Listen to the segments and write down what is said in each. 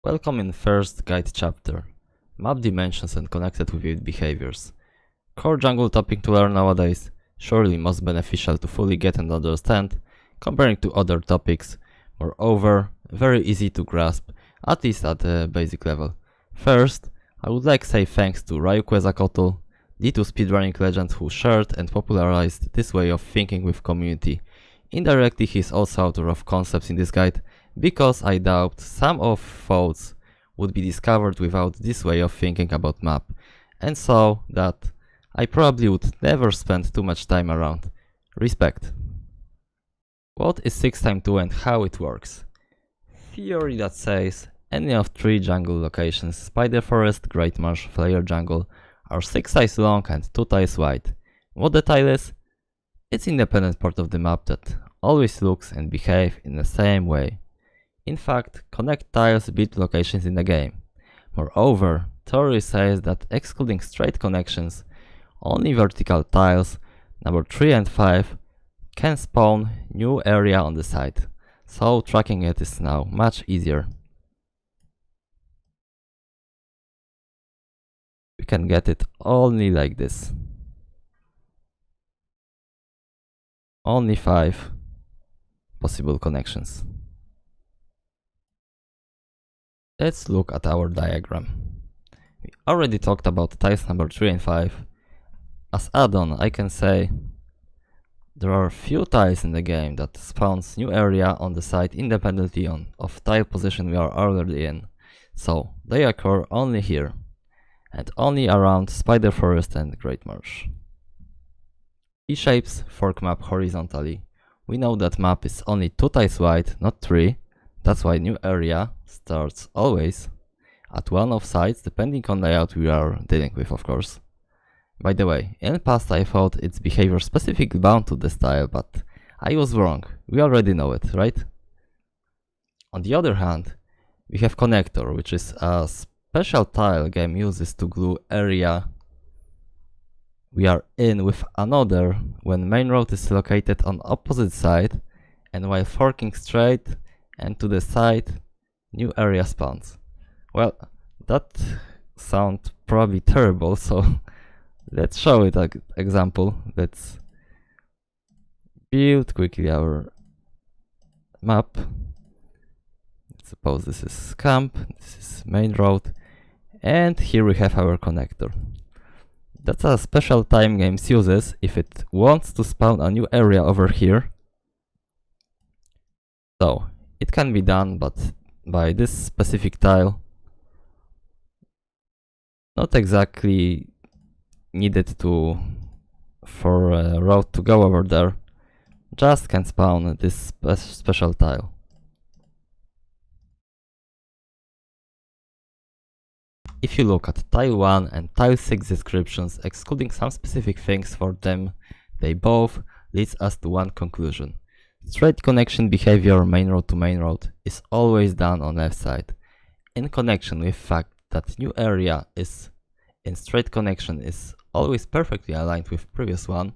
Welcome in first guide chapter. Map dimensions and connected with it behaviors. Core jungle topic to learn nowadays, surely most beneficial to fully get and understand, comparing to other topics. Moreover, very easy to grasp, at least at the basic level. First, I would like to say thanks to Ryu Quetzalcoatl, D2 speedrunning legend who shared and popularized this way of thinking with community. Indirectly, he is also author of concepts in this guide, because I doubt some of thoughts would be discovered without this way of thinking about map, and so that I probably would never spend too much time around. Respect. What is 6x2 and how it works? Theory that says any of 3 jungle locations, Spider Forest, Great Marsh, Flare Jungle, are 6 tiles long and 2 tiles wide. What the tile is? It's independent part of the map that always looks and behaves in the same way. In fact, connect tiles build locations in the game. Moreover, theory says that excluding straight connections, only vertical tiles, number 3 and 5, can spawn new area on the site, so tracking it is now much easier. We can get it only like this. Only 5 possible connections. Let's look at our diagram. We already talked about tiles number 3 and 5. As add-on, I can say there are few tiles in the game that spawns new area on the site independently of tile position we are already in. So they occur only here and only around Spider Forest and Great Marsh. E-shapes fork map horizontally. We know that map is only 2 tiles wide, not 3. That's why new area starts always at one of sides, depending on layout we are dealing with, of course. By the way, in the past I thought its behavior specifically bound to this tile, but I was wrong. We already know it, right? On the other hand, we have connector, which is a special tile game uses to glue area we are in with another when main road is located on opposite side, and while forking straight and to the side, new area spawns. Well, that sounds probably terrible, so let's show it an example. Let's build quickly our map. Suppose this is camp, this is main road, and here we have our connector. That's a special time games uses if it wants to spawn a new area over here. So it can be done, but by this specific tile. Not exactly needed for a road to go over there. Just can spawn this special tile. If you look at tile 1 and tile 6 descriptions, excluding some specific things for them, they both leads us to one conclusion. Straight connection behavior main road to main road is always done on left side, in connection with fact that new area is in straight connection is always perfectly aligned with previous one,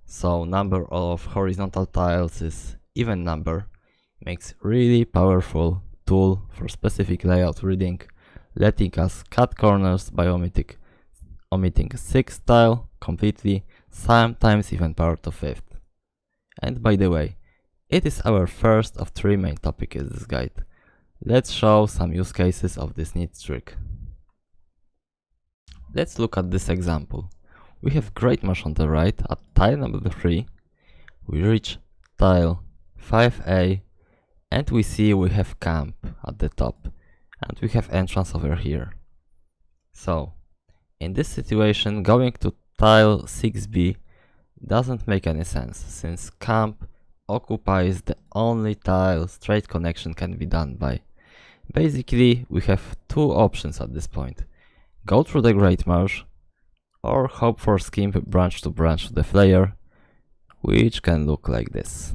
so number of horizontal tiles is even number, makes really powerful tool for specific layout reading, letting us cut corners by omitting 6th tile completely, sometimes even part of 5th. And by the way, it is our first of 3 main topics in this guide. Let's show some use cases of this neat trick. Let's look at this example. We have Great Marsh on the right at tile number 3. We reach tile 5A and we see we have camp at the top and we have entrance over here. So in this situation going to tile 6B doesn't make any sense since camp occupies the only tile straight connection can be done by. Basically we have 2 options at this point. Go through the Great Marsh or hope for skimp branch to the flare, which can look like this.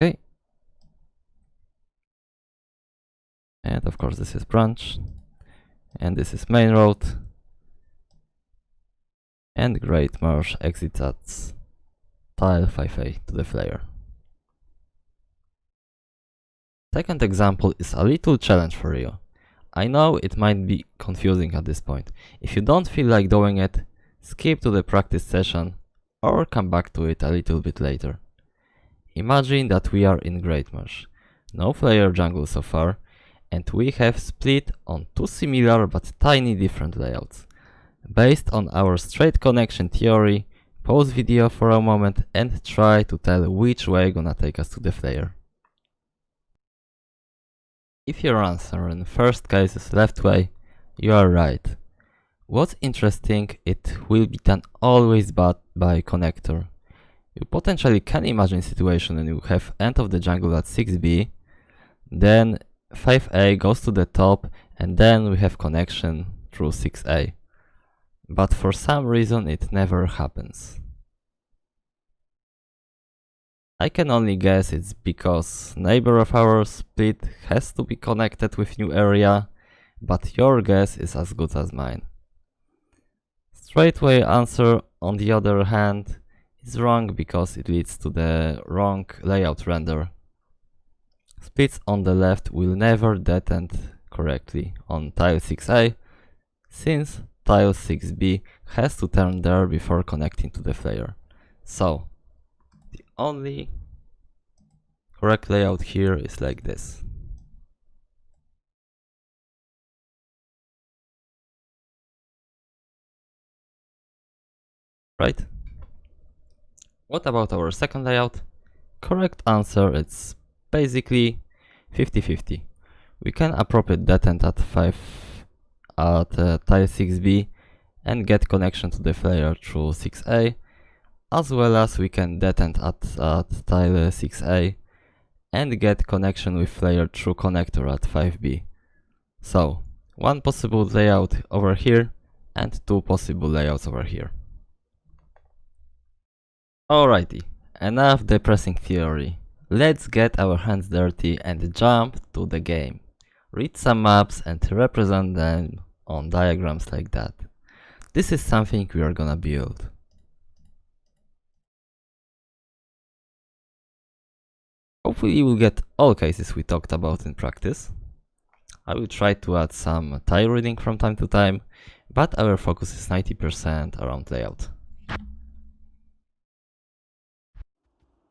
Okay. And of course this is branch and this is main road and Great Marsh exits at tile 5A to the flare. Second example is a little challenge for you. I know it might be confusing at this point. If you don't feel like doing it, skip to the practice session or come back to it a little bit later. Imagine that we are in Great Marsh. No player jungle so far, and we have split on two similar but tiny different layouts. Based on our straight connection theory, pause video for a moment and try to tell which way gonna take us to the flare. If your answer in first case is left way, you are right. What's interesting, it will be done always but by connector. You potentially can imagine a situation when you have end of the jungle at 6B, then 5A goes to the top, and then we have connection through 6A. But for some reason it never happens. I can only guess it's because neighbor of our split has to be connected with new area, but your guess is as good as mine. Straightway answer, on the other hand, is wrong because it leads to the wrong layout render. Splits on the left will never detent correctly on tile 6A, since tile 6B has to turn there before connecting to the flare. So, the only correct layout here is like this. Right? What about our second layout? Correct answer is basically 50-50. We can appropriate detent at tile 6B and get connection to the flare through 6A, as well as we can detent at tile 6A and get connection with flare through connector at 5B. So, one possible layout over here and two possible layouts over here. Alrighty, enough depressing theory. Let's get our hands dirty and jump to the game. Read some maps and represent them on diagrams like that. This is something we are gonna build. Hopefully you will get all cases we talked about in practice. I will try to add some tile reading from time to time, but our focus is 90% around layout.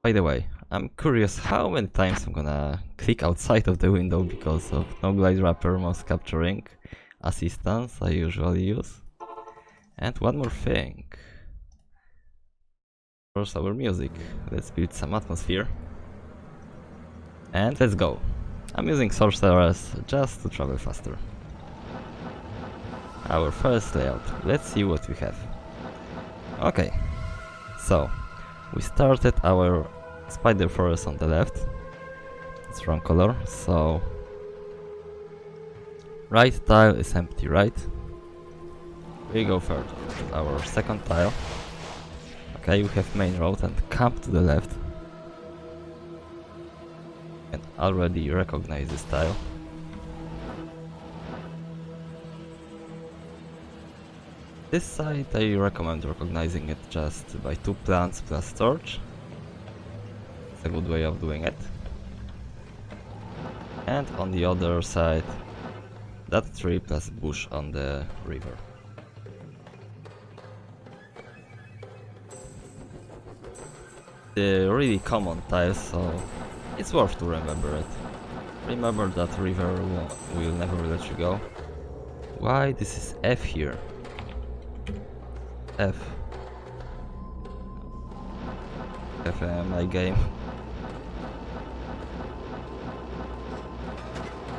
By the way, I'm curious how many times I'm gonna click outside of the window because of Noglide Wrapper mouse capturing assistance I usually use. And one more thing. Of course, our music. Let's build some atmosphere. And let's go. I'm using Sorceress just to travel faster. Our first layout. Let's see what we have. Okay, so we started our spider forest on the left. It's wrong color, so right tile is empty, right? We go further to our second tile. Okay, we have main road and camp to the left. And already recognize this tile. This side I recommend recognizing it just by 2 plants plus torch. It's a good way of doing it. And on the other side, that tree plus bush on the river. The really common tile, so it's worth to remember it. Remember that river will never let you go. Why this is F here? F. My game.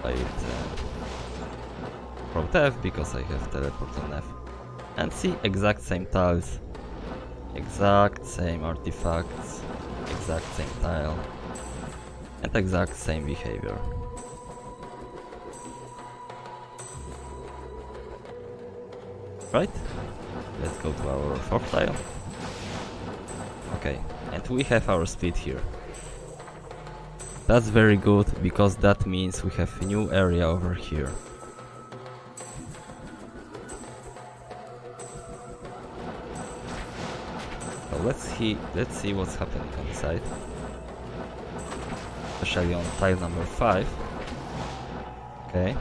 I wrote F because I have teleport on F. And see, exact same tiles. Exact same artifacts. Exact same tile. And exact same behavior. Right? Let's go to our fourth tile. Okay, and we have our split here. That's very good, because that means we have a new area over here. So let's see what's happening on the side. The especially on tile number 5. Okay,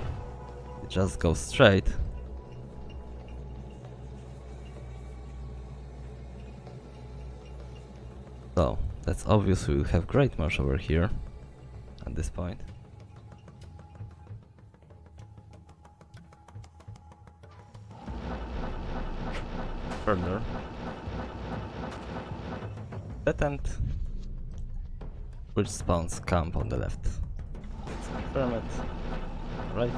just go straight. So, that's obvious we'll have Great Marsh over here at this point. Further. That end, which spawns camp on the left. Let's confirm it. Right.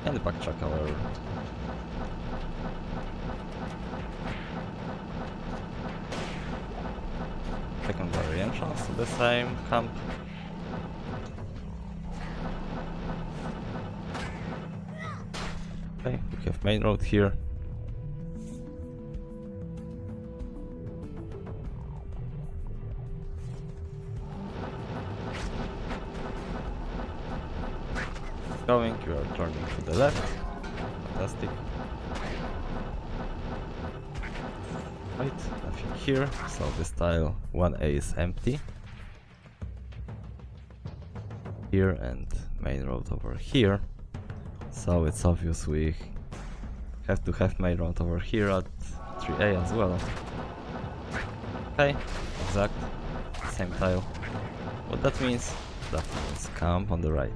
And backtrack our secondary entrance to the same camp. Okay, we have main road here. Going, you are turning to the left. Fantastic. Right, nothing here, so this tile 1A is empty. Here and main road over here. So it's obvious we have to have main road over here at 3A as well. Okay, exact, same tile. What that means? That means camp on the right.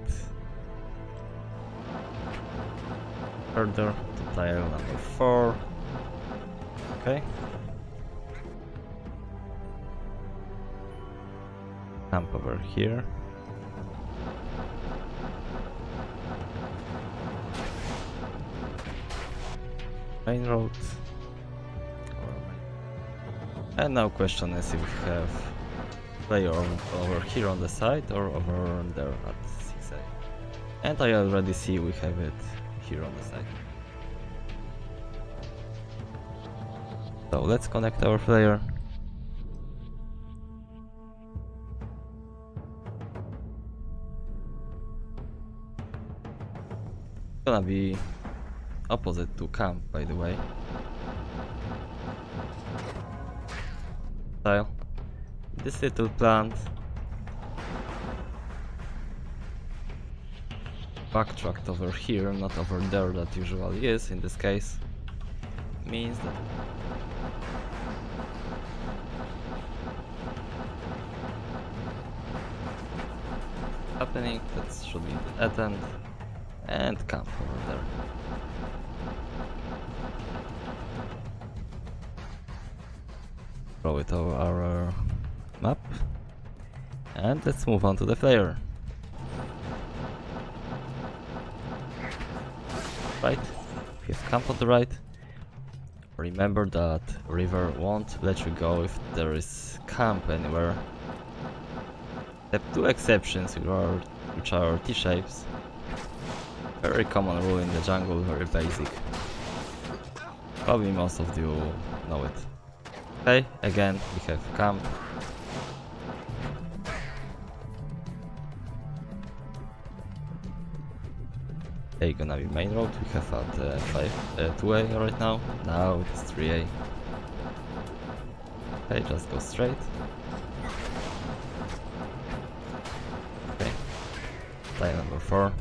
Further to tile number 4. Okay. Camp over here. Main road. And now question is if we have player over here on the side or over there at 6A. And I already see we have it here on the side. So let's connect our player. Gonna be opposite to camp, by the way. Tile. This little plant. Backtracked over here, not over there that usually is in this case. Means that happening, that should be the at end and camp over there. Throw it over our map and let's move on to the player. Right, we have camp on the right. Remember that river won't let you go if there is camp anywhere. Except two exceptions, which are T-shapes. Very common rule in the jungle, very basic. Probably most of you know it. Okay, again we have camp. Okay, gonna be main road, we have at 2A right now. Now it is 3A. Okay, just go straight. Okay, tile number 4.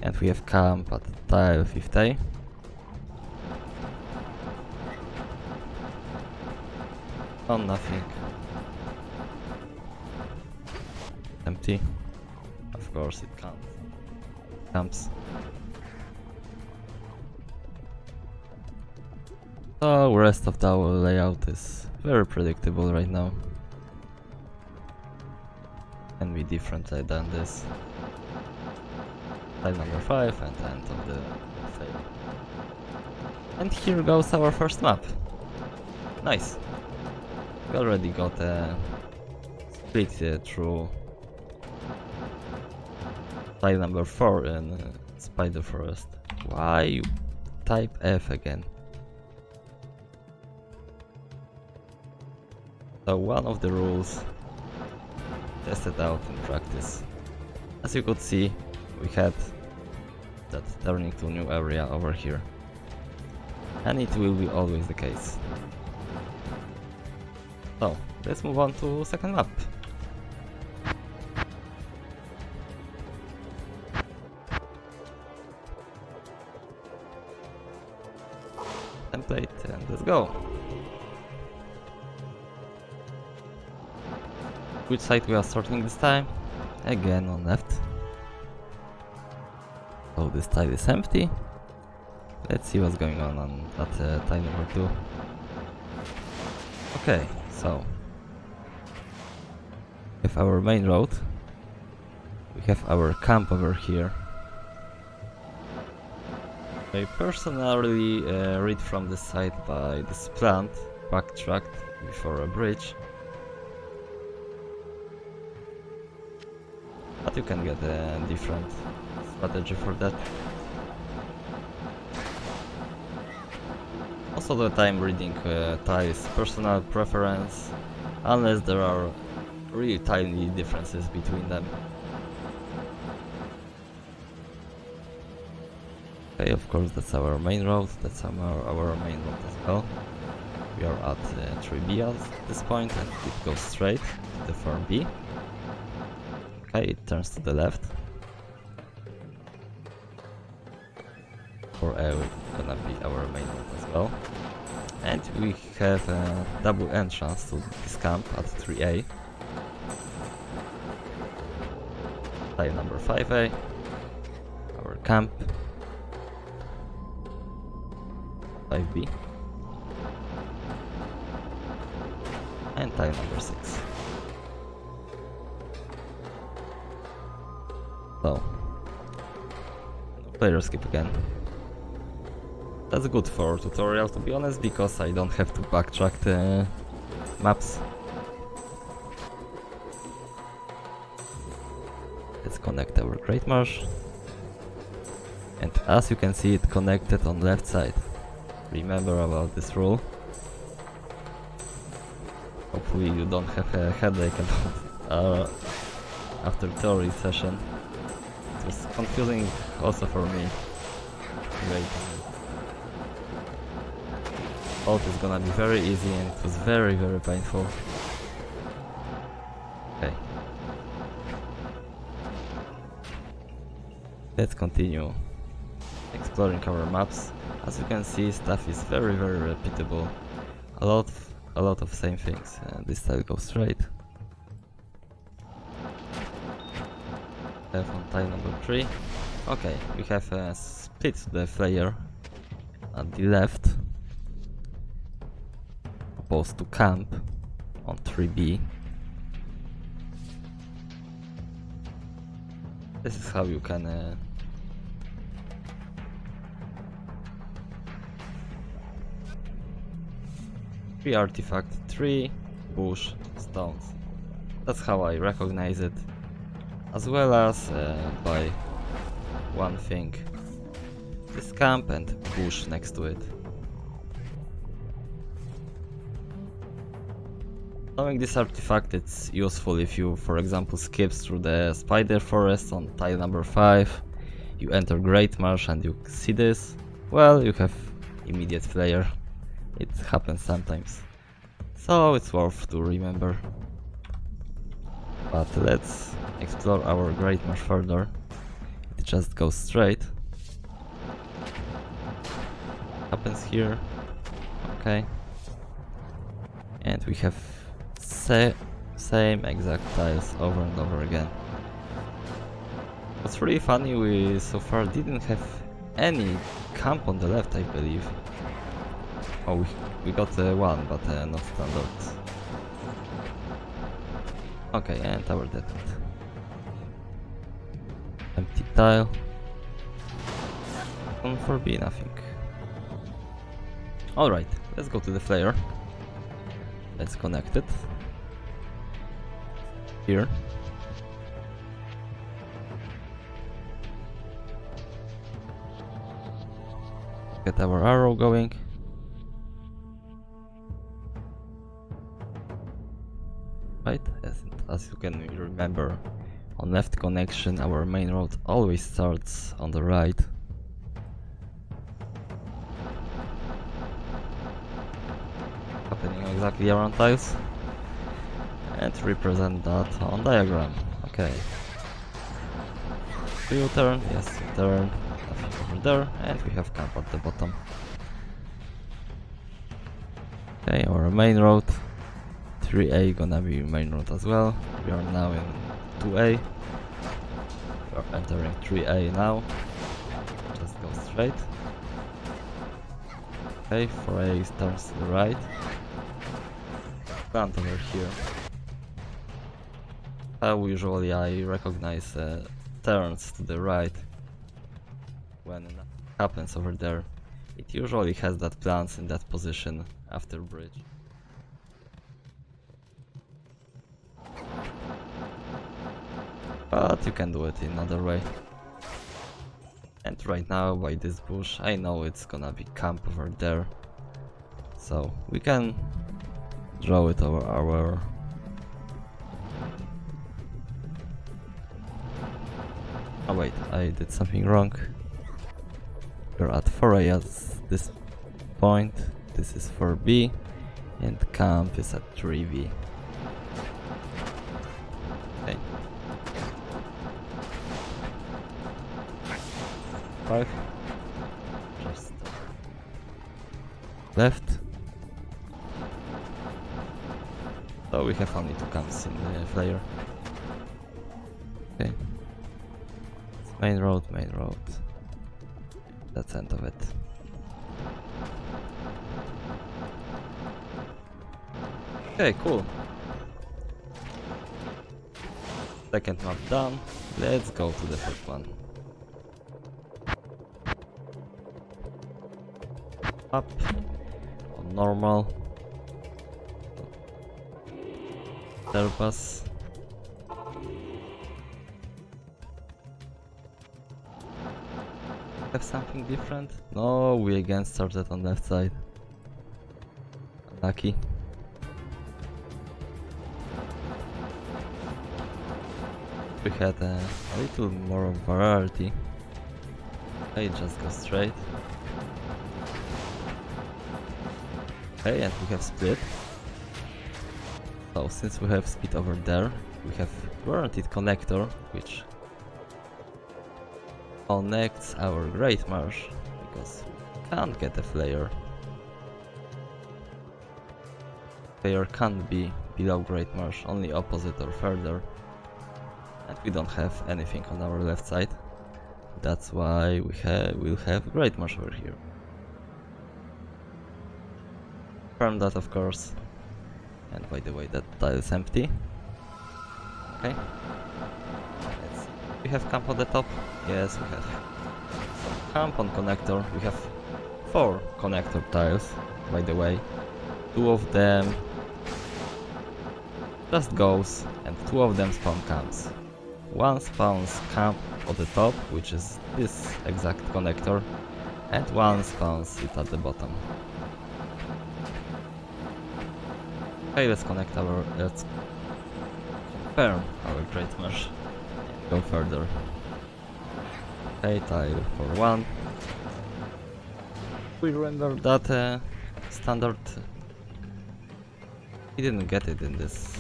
And we have camp at tile 5A. Oh, nothing. Empty. Of course it can't. Camps. So rest of the layout is very predictable right now. Can be differently than this. Tile number 5 and end of the fail. And here goes our first map. Nice. We already got a split through tile number 4 in Spider Forest. Why you type F again? So one of the rules tested out in practice. As you could see, we had that turning to new area over here. And it will be always the case. So, let's move on to second map. template, and let's go. Which side we are starting this time? Again on left. So this tile is empty. Let's see what's going on that tile number 2. Okay, so we have our main road. We have our camp over here. I personally read from the side by this plant, backtracked before a bridge. But you can get a different strategy for that. Most of the time reading tile is personal preference, unless there are really tiny differences between them. Okay, of course that's our main road, that's our main road as well. We are at 3B at this point and it goes straight to the farm B. Okay, it turns to the left. For A gonna be our main road as well. And we have a double entrance to this camp at 3A. Tile number 5A. Our camp. 5B. And tile number 6. So, player skip again. That's good for tutorial, to be honest, because I don't have to backtrack the maps. Let's connect our Great Marsh. And as you can see, it connected on the left side. Remember about this rule. Hopefully you don't have a headache about after theory session. It was confusing also for me. Wait. Alt is gonna be very easy and it was very painful. Okay. Let's continue exploring our maps. As you can see, stuff is very repeatable. A lot of same things. This tile goes straight. On tile number 3. Okay, we have a split to the player at the left, opposed to camp on 3B. This is how you can tree artifact, tree, bush, stones. That's how I recognize it, as well as by one thing, this camp and bush next to it. Knowing this artifact, it's useful if you, for example, skip through the spider forest on tile number 5, you enter Great Marsh and you see this, well, you have immediate flare. It happens sometimes, so it's worth to remember. But let's explore our Great Marsh further. It just goes straight. Happens here. Okay. And we have same exact tiles over and over again. What's really funny, we so far didn't have any camp on the left, I believe. Oh, we got one, but not standard. Okay, and our dead end. Empty tile. On 4B, nothing. Alright, let's go to the flare. Let's connect it. Here. Get our arrow going. Right, as you can remember, on left connection our main road always starts on the right. Happening exactly around tiles. And represent that on diagram. Okay. Do you turn? Yes, you turn. Nothing over there, and we have camp at the bottom. Okay, our main road. 3A gonna be main road as well. We are now in 2A. We are entering 3A now. Just go straight. Okay, 4A turns to the right. Plant over here. Usually I recognize turns to the right when it happens over there. It usually has that plants in that position after bridge. But you can do it in another way. And right now by this bush I know it's gonna be camp over there. So we can draw it over our... Oh wait, I did something wrong. We're at 4A at this point. This is 4B. And camp is at 3B. Okay. 5. Just left. So we have only 2 camps in the flare. Okay. It's main road, main road. That's the end of it. Okay, cool. Second map done. Let's go to the first one. Up on normal. Bus. Have something different? No, we again started on left side. Unlucky. We had a little more variety. Okay, just go straight. Okay, and we have split. So since we have speed over there, we have guaranteed connector, which connects our Great Marsh, because we can't get a flare. Flare can't be below Great Marsh, only opposite or further. And we don't have anything on our left side. That's why we'll have Great Marsh over here. Confirm that, of course. And by the way, that tile is empty. Okay. Let's see. We have camp on the top? Yes, we have. So, camp on connector. We have 4 connector tiles, by the way. 2 of them just goes, and 2 of them spawn camps. 1 spawns camp on the top, which is this exact connector, and 1 spawns it at the bottom. Okay, let's confirm our Great Marsh and go further. Okay, tile for 1. We remember that standard... We didn't get it in this.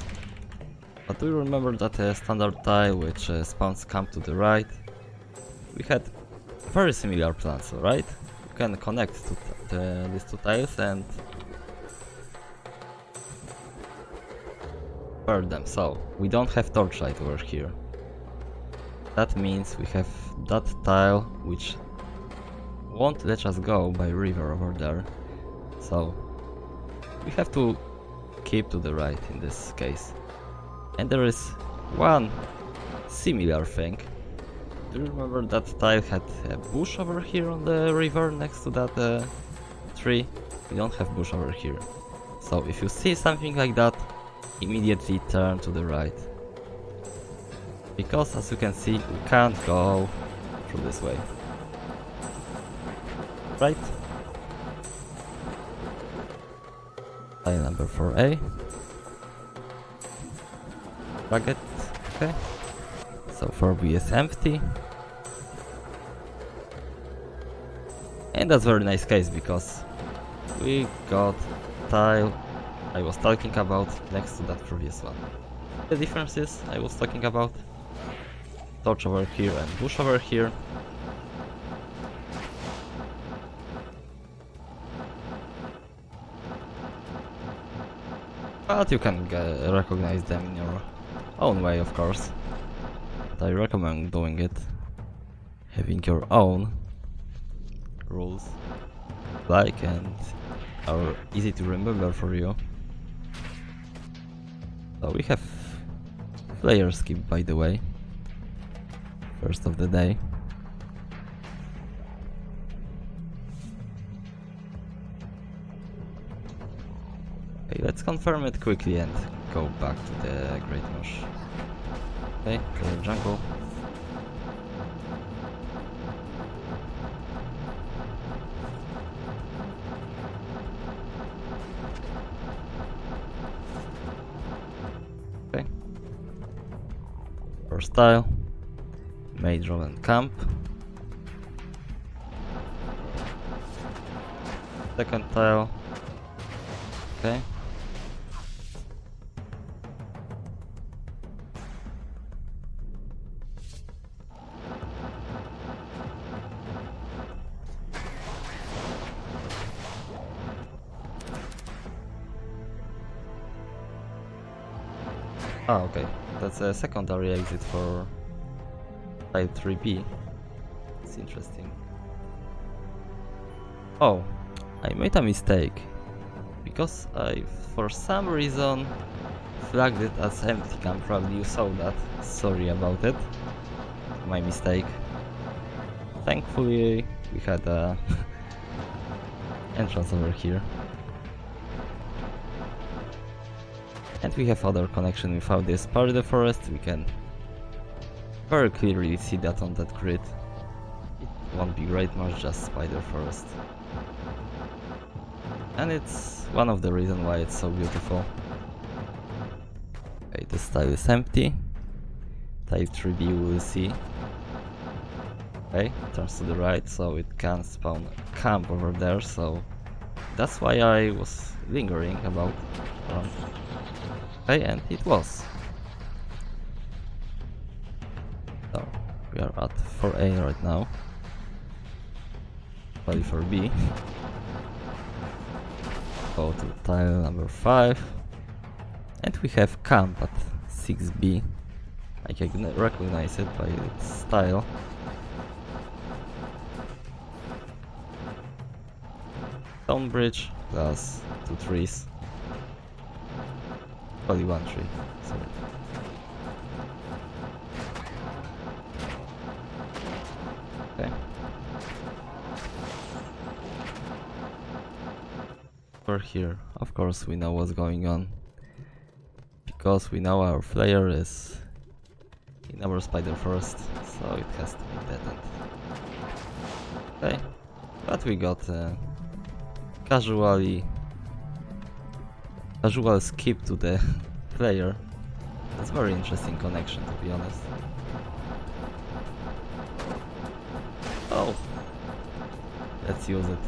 But we remember that standard tile which spawns camp to the right. We had very similar plans, right? You can connect to these 2 tiles and burn them. So we don't have torchlight over here. That means we have that tile which won't let us go by river over there. So we have to keep to the right in this case. And there is one similar thing. Do you remember that tile had a bush over here on the river next to that tree? We don't have bush over here. So if you see something like that, immediately turn to the right. Because as you can see, we can't go through this way. Right? Tile number 4A. Target. Okay. So 4B is empty. And that's very nice case because we got tile I was talking about next to that previous one. The difference is I was talking about torch over here and bush over here. but you can recognize them in your own way, of course. But I recommend doing it, having your own rules, like, and are easy to remember for you. So we have player skip, by the way, first of the day. Okay, let's confirm it quickly and go back to the Great Mosh. Okay, clear jungle. Okay. First tile. Mage roll and camp. Second tile. Okay. Ah, okay. That's a secondary exit for type 3B. It's interesting. Oh, I made a mistake. Because I, for some reason, flagged it as empty camp. Probably you saw that. Sorry about it. My mistake. Thankfully, we had a entrance over here. And we have other connection without this part of the forest. We can very clearly see that on that grid. It won't be Great Marsh, just Spider Forest. And it's one of the reasons why it's so beautiful. Okay, this tile is empty. Type 3B we will see. Okay, turns to the right, so it can spawn camp over there, so that's why I was lingering about. Okay, and it was. So, we are at 4A right now. Ready for B. Go to tile number 5. And we have camp at 6B. I can recognize it by its style. Stone bridge plus 2 trees. Only 1 tree, sorry. Okay. We're here. Of course we know what's going on. Because we know our player is in our Spider Forest, so it has to be dead end. Okay. But we got casual skip to the player. That's very interesting connection, to be honest. Oh, let's use it.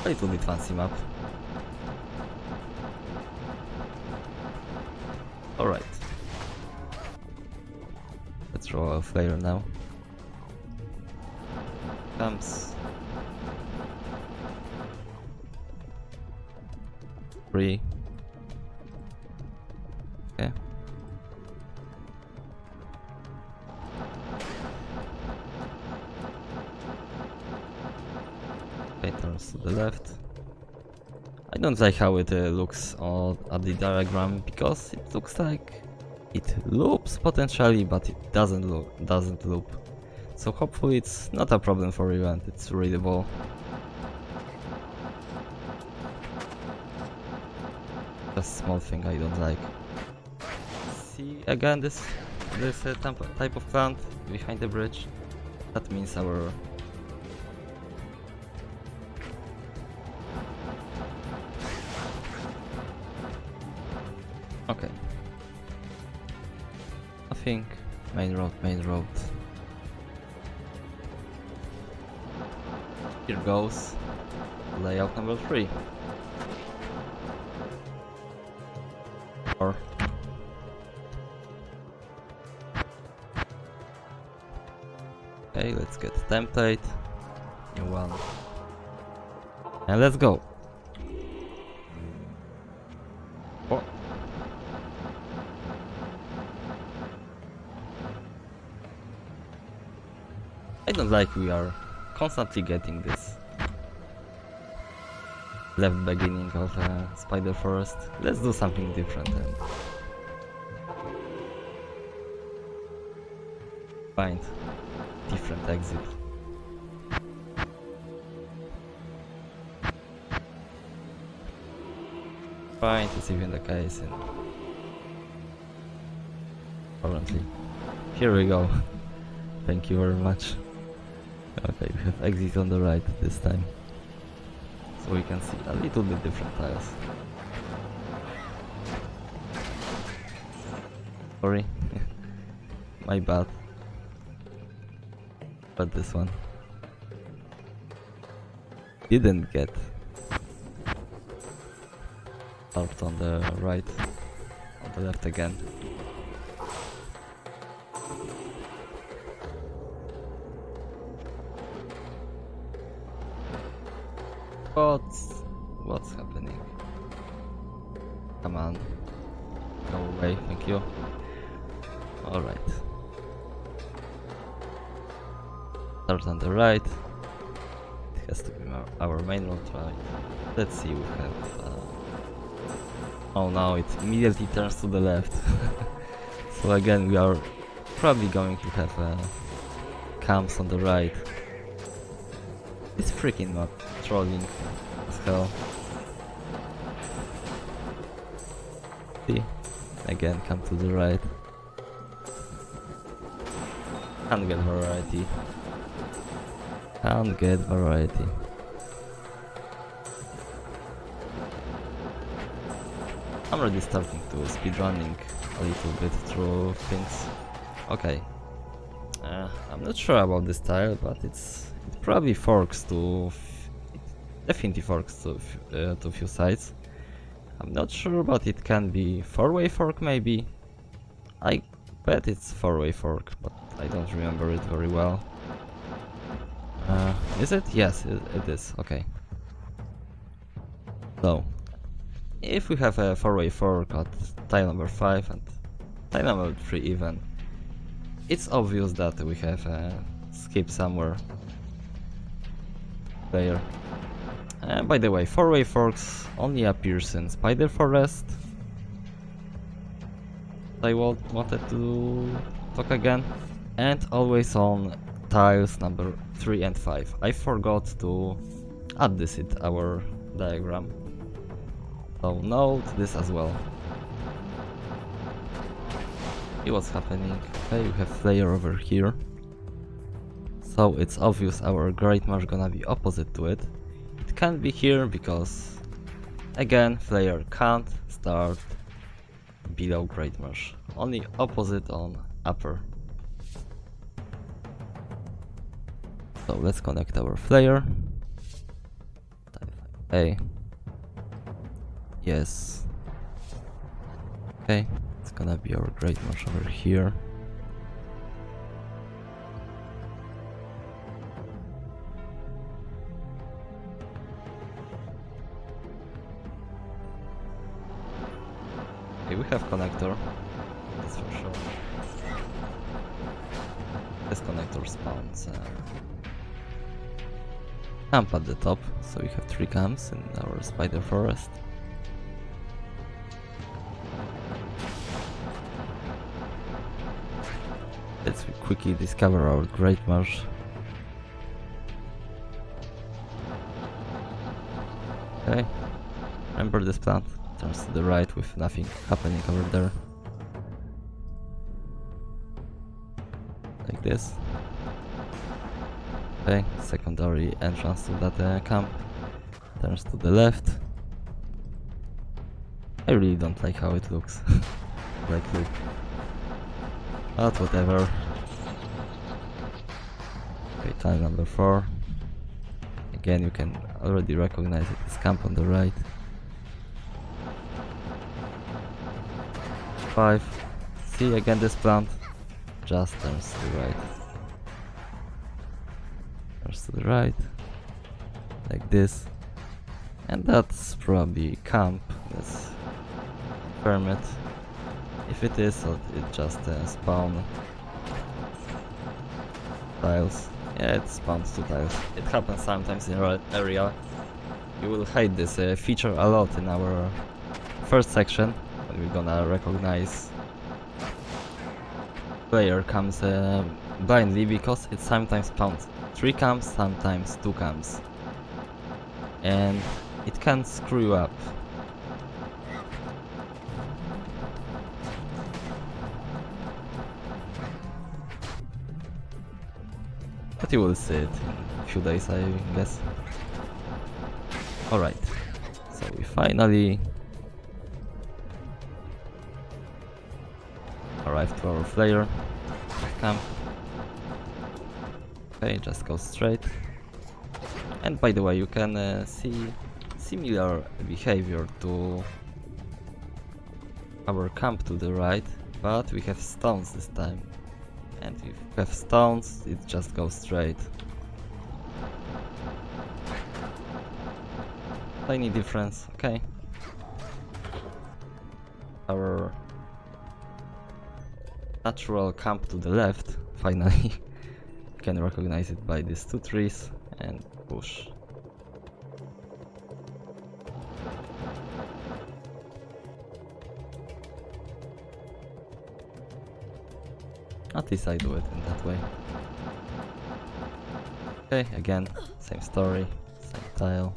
A little bit fancy map. Alright. Let's draw a player now. Camps. 3. Okay. Okay, turns to the left. I don't like how it looks at the diagram, because it looks like it loops potentially, but it doesn't loop. So hopefully it's not a problem for you and it's readable. Just small thing I don't like. See again this type of plant behind the bridge. That means our okay. I think main road. Here goes layout number 3. Or okay, let's get template. 1. And let's go. Oh. I don't like we are constantly getting this left beginning of Spider Forest. Let's do something different and find different exit. Fine, it's even the case in currently. Here we go. Thank you very much. Okay, we have exit on the right this time. So we can see a little bit different tiles. Sorry. My bad. But this one didn't get out on the right, on the left again. What's happening? Come on, go away, thank you. Alright. Start on the right. It has to be our main road, right? Let's see, we have... oh, now it immediately turns to the left. So again, we are probably going to have camps on the right. It's freaking map trolling as hell. See? Again, come to the right. Can't get variety. Can't get variety. I'm already starting to speedrunning a little bit through things. Okay. I'm not sure about this tile, but it probably forks to... it definitely forks to few sides. I'm not sure, but it can be 4-way fork maybe. I bet it's 4-way fork, but I don't remember it very well. Is it? Yes, it is. Okay. So, if we have a 4-way fork at tile number 5 and tile number 3 even, it's obvious that we have a skip somewhere there. By the way, 4-way forks only appears in Spider Forest. I wanted to talk again. And always on tiles number 3 and 5. I forgot to add this in our diagram. So note this as well. See what's happening. Okay, we have Flare over here. So it's obvious our Great Marsh gonna be opposite to it. It can't be here because, again, Flare can't start below Great Marsh. Only opposite on upper. So let's connect our Flare. A. Yes. Okay, it's gonna be our Great Marsh over here. Okay, we have connector. That's for sure. This connector spawns camp at the top, so we have 3 camps in our Spider Forest. Let's quickly discover our Great Marsh. Okay, remember this plant turns to the right with nothing happening over there. Like this. Okay, secondary entrance to that camp turns to the left. I really don't like how it looks. Like, look. But whatever. Okay, tile number 4. Again, you can already recognize it as camp on the right. 5. See again this plant just turns to the right. Turns to the right. like this. And that's probably camp. Let's confirm it. If it is, so it just spawn tiles. Yeah, it spawns 2 tiles. It happens sometimes in our area. You will hate this feature a lot in our first section, when we're gonna recognize player comes blindly, because it sometimes spawns 3 camps, sometimes 2 camps. And it can screw you up. But you will see it in a few days, I guess. Alright, so we finally arrived to our flare camp. Okay, just go straight. And by the way, you can see similar behavior to our camp to the right, but we have stones this time. And if we have stones, it just goes straight. Tiny difference, okay. Our natural camp to the left, finally. You can recognize it by these 2 trees and push. At least I do it in that way. Okay, again, same story, same tile.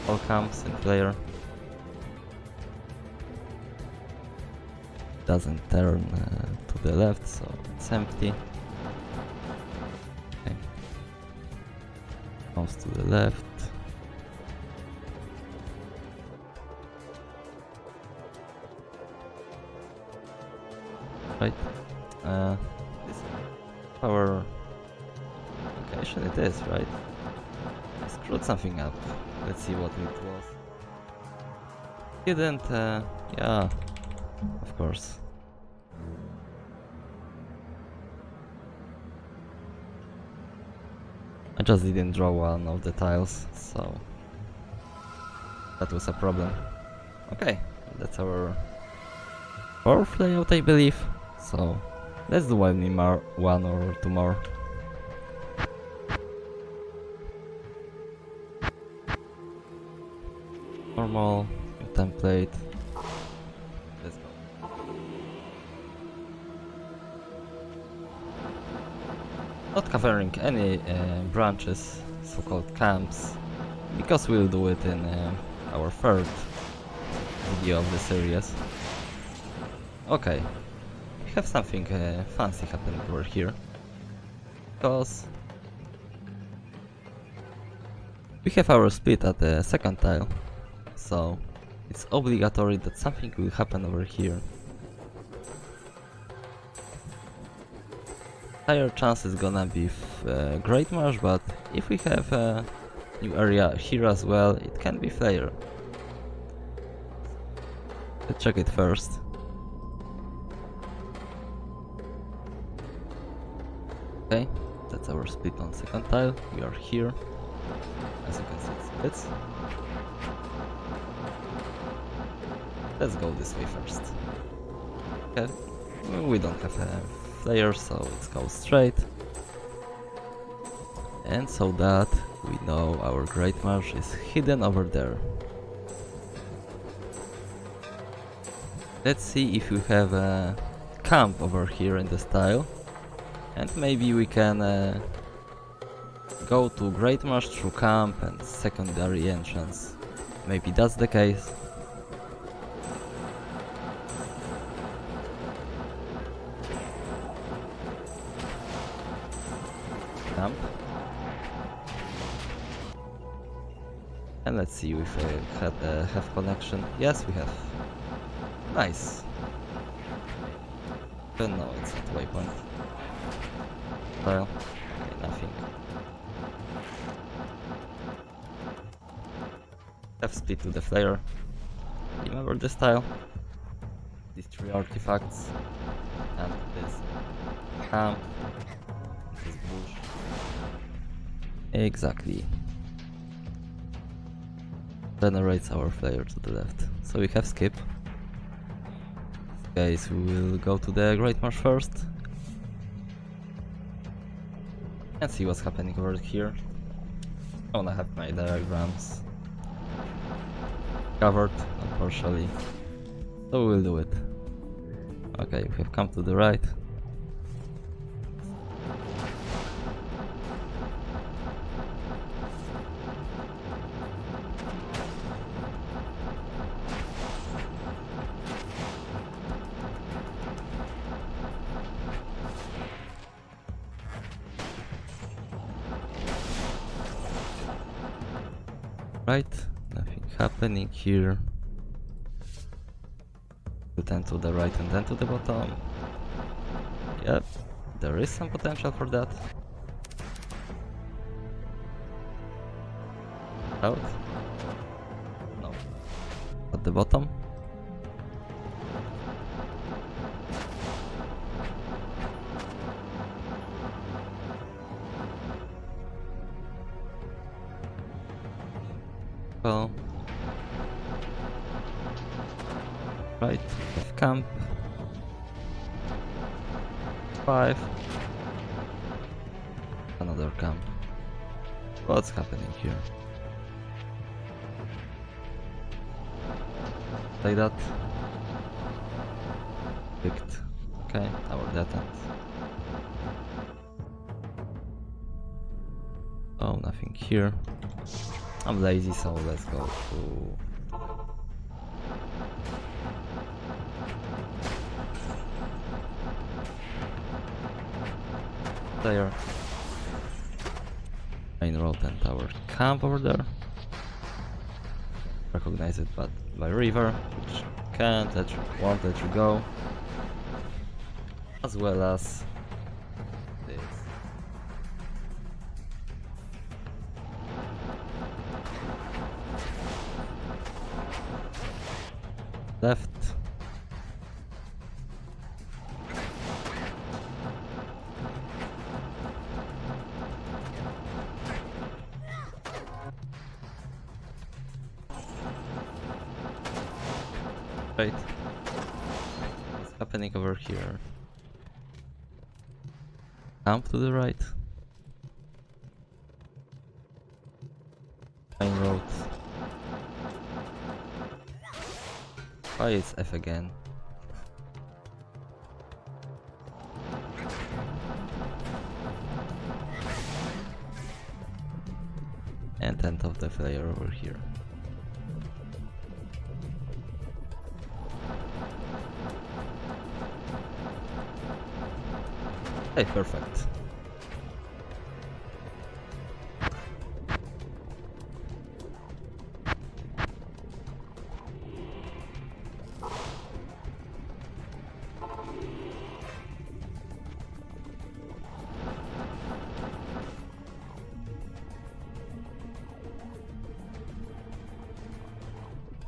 All camps in player. Doesn't turn to the left, so it's empty. Okay. Comes to the left. Right. This power location it is, right? I screwed something up. Let's see what it was. Didn't, yeah, of course. I just didn't draw one of the tiles, so that was a problem. Okay, that's our 4th layout, I believe. So let's do one or 2 more. Normal, new template. Let's go. Not covering any branches, so-called camps, because we'll do it in our 3rd video of the series. Okay, we have something fancy happening over here, because we have our split at the 2nd tile, so it's obligatory that something will happen over here. Higher chance is gonna be Great Marsh, but if we have a new area here as well, it can be Flare. Let's check it first. Okay, that's our split on 2nd tile. We are here. As you can see, it splits. Let's go this way first. Okay, we don't have a flare, so let's go straight. And so that we know our Great Marsh is hidden over there. Let's see if we have a camp over here in this tile. And maybe we can go to Great Marsh through camp and secondary entrance. Maybe that's the case. Camp. And let's see if we have connection. Yes, we have. Nice. But no, it's not waypoint. Well, okay, nothing. Have speed to the flare. Remember this tile? These 3 artifacts. this camp, this bush. Exactly. Generates our flare to the left. So we have skip. Guys, we will go to the Great Marsh first. And see what's happening over here. I wanna have my diagrams covered, not partially. So we'll do it. Okay, we have come to the right. Right, nothing happening here. Then to the right and then to the bottom. Yep, there is some potential for that. Out? No. At the bottom? Well, right, have camp. 5. Another camp. What's happening here? Like that. Picked. Okay, our dead end. Oh, nothing here. I'm lazy, so let's go to... there. Main road and our camp over there. Recognize it but by river, which can't let you, won't let you go. As well as this. Left. Right. What's happening over here? Camp to the right. Main road. Why it's F again? And tent of the flare over here. Hey, perfect.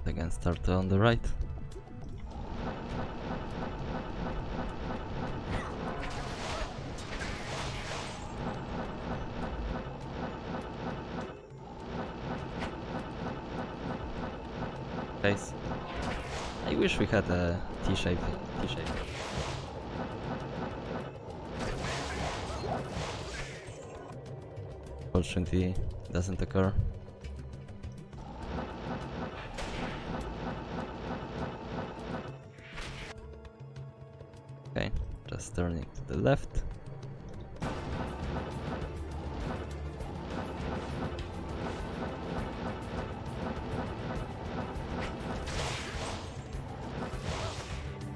Again, start on the right. Face. I wish we had a T-shape. Fortunately, doesn't occur. Okay, just turning to the left.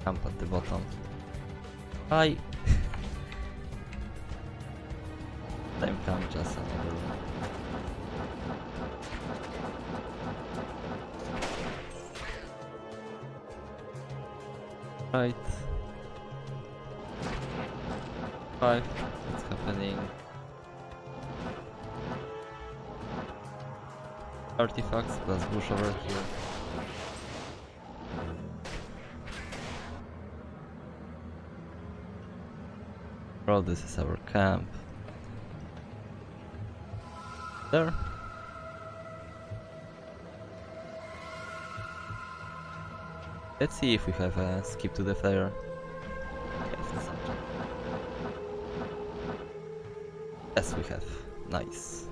Camp at the bottom. Hi! Time camp, just another one. Right. 5. What's happening? Artifacts plus bush over here. Well, this is our camp. There. Let's see if we have a skip to the flare. Yes, we have. Nice.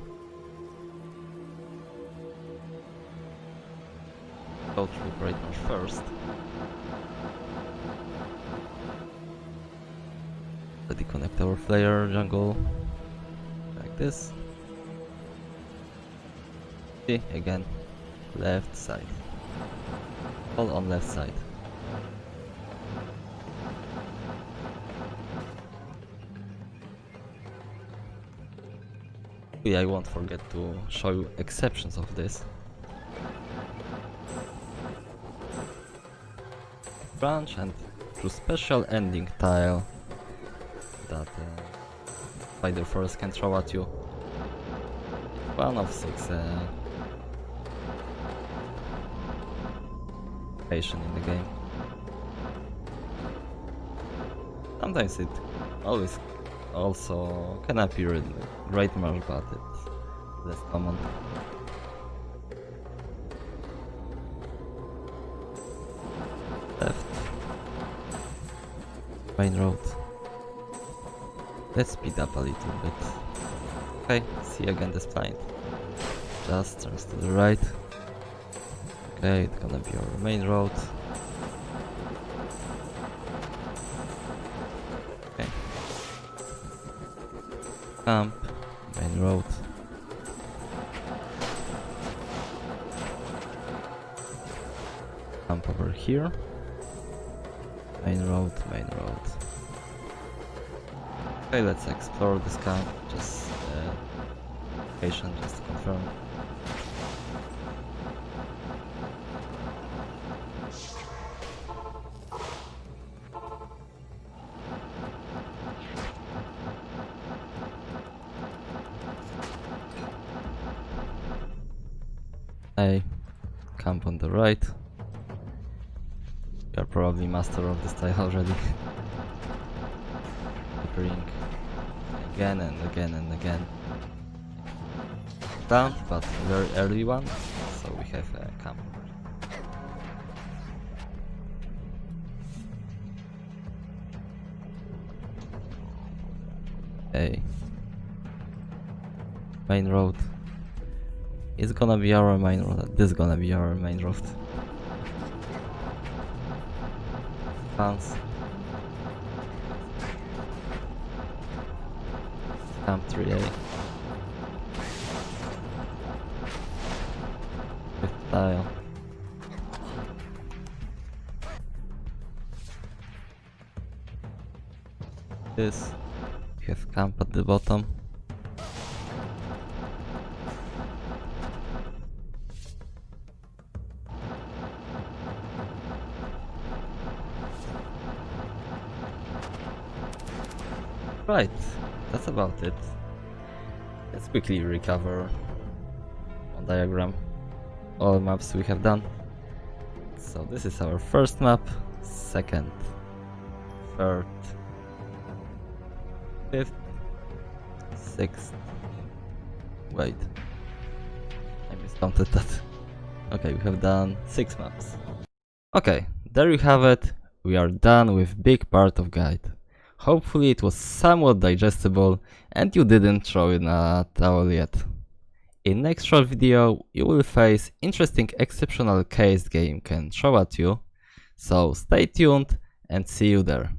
Go through Great Marsh first. Let me connect our flare jungle. Like this. See, again. Left side. All on left side. Yeah, I won't forget to show you exceptions of this. Branch and through special ending tile that Spider Forest can throw at you. 1 of 6 patient in the game. Sometimes it always also can appear in the Great Marsh, but it's less common. Left. Main road. Let's speed up a little bit. Okay, see again the spline. Just turns to the right. Okay, it's gonna be our main road. Okay. Camp, main road. Camp over here. Main road, main road. Okay, let's explore this camp. Just patient, just to confirm. Hey, camp on the right. You're probably master of this tile already. Ring again and again and again. Down, but very early one, so we have a camp. Okay. Main road. It's gonna be our main road. This is gonna be our main road. Fans. Camp 3A. With tile. This. We have camp at the bottom. Right, that's about it. Let's quickly recover on diagram all maps we have done. So this is our first map, second, third, fifth, sixth. Wait, I miscounted that. Okay, we have done 6 maps. Okay, there you have it. We are done with big part of guide. Hopefully it was somewhat digestible and you didn't throw in a towel yet. In next short video you will face interesting exceptional case game can throw at you, so stay tuned and see you there.